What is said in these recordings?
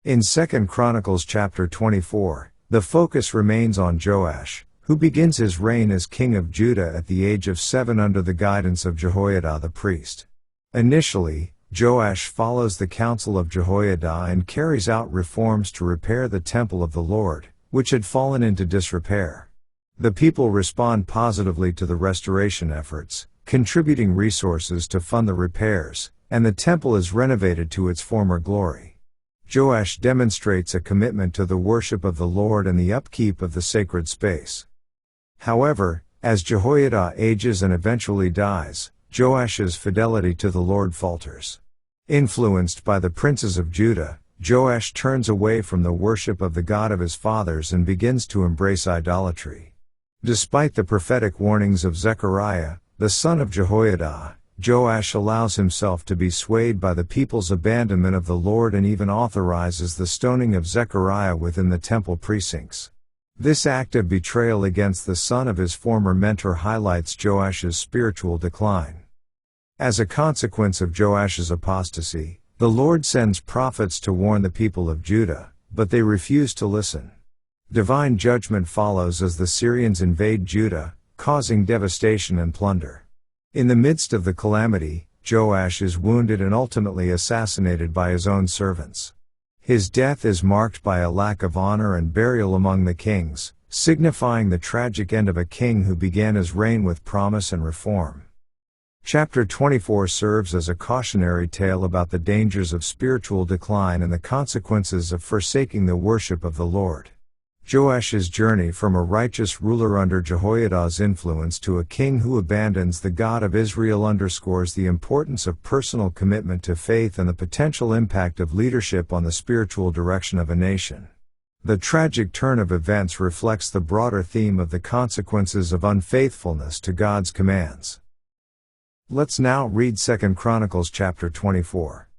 In 2 Chronicles chapter 24, the focus remains on Joash, who begins his reign as king of Judah at the age of 7 under the guidance of Jehoiada the priest. Initially, Joash follows the counsel of Jehoiada and carries out reforms to repair the temple of the Lord, which had fallen into disrepair. The people respond positively to the restoration efforts, contributing resources to fund the repairs, and the temple is renovated to its former glory. Joash demonstrates a commitment to the worship of the Lord and the upkeep of the sacred space. However, as Jehoiada ages and eventually dies, Joash's fidelity to the Lord falters. Influenced by the princes of Judah, Joash turns away from the worship of the God of his fathers and begins to embrace idolatry. Despite the prophetic warnings of Zechariah, the son of Jehoiada, Joash allows himself to be swayed by the people's abandonment of the Lord and even authorizes the stoning of Zechariah within the temple precincts. This act of betrayal against the son of his former mentor highlights Joash's spiritual decline. As a consequence of Joash's apostasy, the Lord sends prophets to warn the people of Judah, but they refuse to listen. Divine judgment follows as the Syrians invade Judah, causing devastation and plunder. In the midst of the calamity, Joash is wounded and ultimately assassinated by his own servants. His death is marked by a lack of honor and burial among the kings, signifying the tragic end of a king who began his reign with promise and reform. Chapter 24 serves as a cautionary tale about the dangers of spiritual decline and the consequences of forsaking the worship of the Lord. Joash's journey from a righteous ruler under Jehoiada's influence to a king who abandons the God of Israel underscores the importance of personal commitment to faith and the potential impact of leadership on the spiritual direction of a nation. The tragic turn of events reflects the broader theme of the consequences of unfaithfulness to God's commands. Let's now read 2 Chronicles chapter 24.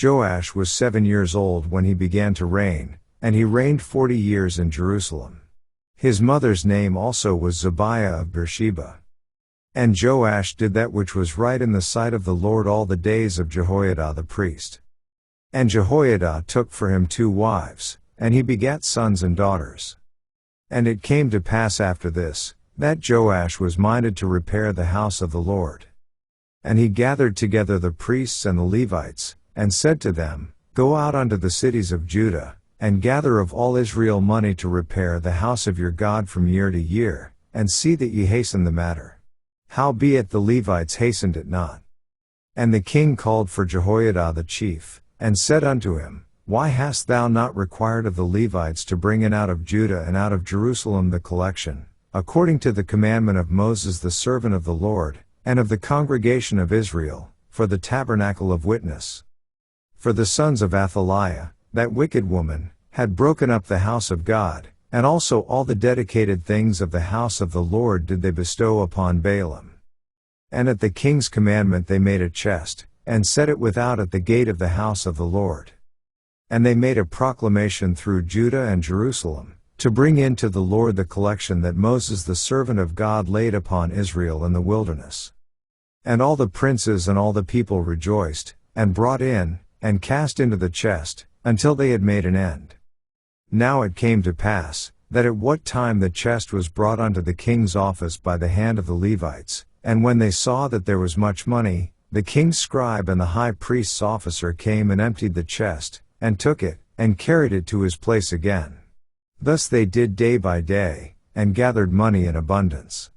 Joash was 7 years old when he began to reign, and he reigned 40 years in Jerusalem. His mother's name also was Zebiah of Beersheba. And Joash did that which was right in the sight of the Lord all the days of Jehoiada the priest. And Jehoiada took for him 2 wives, and he begat sons and daughters. And it came to pass after this, that Joash was minded to repair the house of the Lord. And he gathered together the priests and the Levites, and said to them, Go out unto the cities of Judah, and gather of all Israel money to repair the house of your God from year to year, and see that ye hasten the matter. Howbeit the Levites hastened it not. And the king called for Jehoiada the chief, and said unto him, Why hast thou not required of the Levites to bring in out of Judah and out of Jerusalem the collection, according to the commandment of Moses the servant of the Lord, and of the congregation of Israel, for the tabernacle of witness? For the sons of Athaliah, that wicked woman, had broken up the house of God, and also all the dedicated things of the house of the Lord did they bestow upon Baalim. And at the king's commandment they made a chest, and set it without at the gate of the house of the Lord. And they made a proclamation through Judah and Jerusalem, to bring in to the Lord the collection that Moses the servant of God laid upon Israel in the wilderness. And all the princes and all the people rejoiced, and brought in, and cast into the chest, until they had made an end. Now it came to pass, that at what time the chest was brought unto the king's office by the hand of the Levites, and when they saw that there was much money, the king's scribe and the high priest's officer came and emptied the chest, and took it, and carried it to his place again. Thus they did day by day, and gathered money in abundance.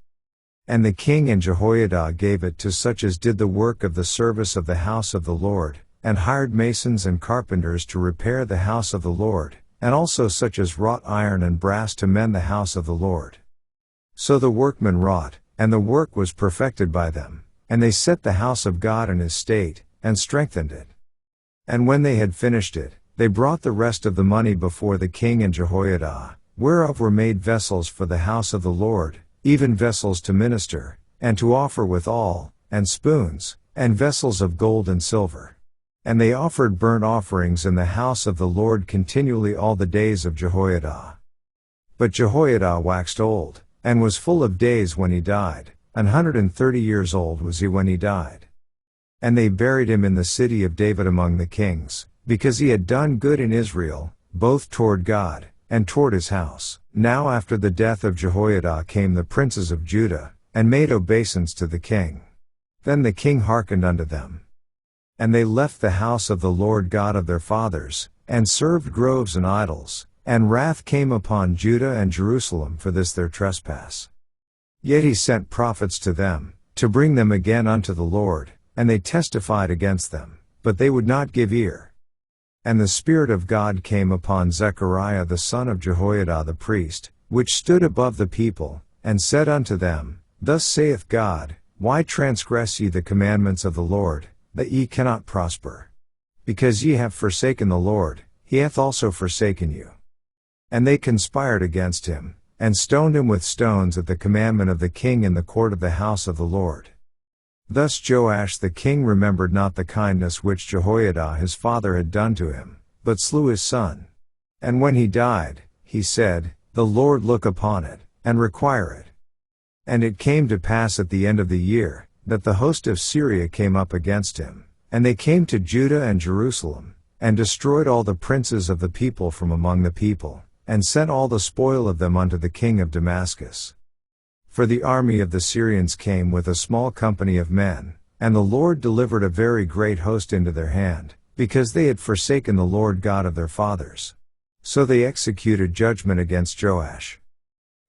And the king and Jehoiada gave it to such as did the work of the service of the house of the Lord, and hired masons and carpenters to repair the house of the Lord, and also such as wrought iron and brass to mend the house of the Lord. So the workmen wrought, and the work was perfected by them, and they set the house of God in his state, and strengthened it. And when they had finished it, they brought the rest of the money before the king and Jehoiada, whereof were made vessels for the house of the Lord, even vessels to minister, and to offer withal, and spoons, and vessels of gold and silver. And they offered burnt offerings in the house of the Lord continually all the days of Jehoiada. But Jehoiada waxed old, and was full of days when he died, 130 years old was he when he died. And they buried him in the city of David among the kings, because he had done good in Israel, both toward God, and toward his house. Now after the death of Jehoiada came the princes of Judah, and made obeisance to the king. Then the king hearkened unto them. And they left the house of the Lord God of their fathers, and served groves and idols, and wrath came upon Judah and Jerusalem for this their trespass. Yet he sent prophets to them, to bring them again unto the Lord, and they testified against them, but they would not give ear. And the Spirit of God came upon Zechariah the son of Jehoiada the priest, which stood above the people, and said unto them, Thus saith God, Why transgress ye the commandments of the Lord, that ye cannot prosper? Because ye have forsaken the Lord, he hath also forsaken you. And they conspired against him, and stoned him with stones at the commandment of the king in the court of the house of the Lord. Thus Joash the king remembered not the kindness which Jehoiada his father had done to him, but slew his son. And when he died, he said, The Lord look upon it, and require it. And it came to pass at the end of the year, that the host of Syria came up against him, and they came to Judah and Jerusalem, and destroyed all the princes of the people from among the people, and sent all the spoil of them unto the king of Damascus. For the army of the Syrians came with a small company of men, and the Lord delivered a very great host into their hand, because they had forsaken the Lord God of their fathers. So they executed judgment against Joash.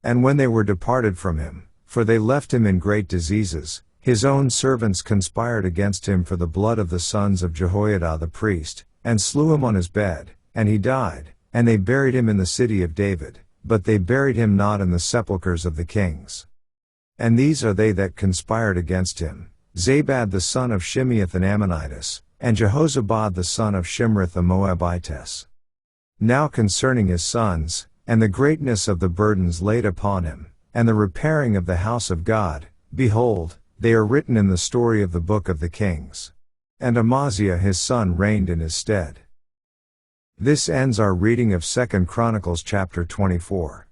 And when they were departed from him, for they left him in great diseases, his own servants conspired against him for the blood of the sons of Jehoiada the priest, and slew him on his bed, and he died, and they buried him in the city of David, but they buried him not in the sepulchres of the kings. And these are they that conspired against him, Zabad the son of Shimeath an Ammonitess, and Jehozabad the son of Shimrith a Moabitess. Now concerning his sons, and the greatness of the burdens laid upon him, and the repairing of the house of God, behold, they are written in the story of the book of the kings. And Amaziah his son reigned in his stead. This ends our reading of 2 Chronicles chapter 24.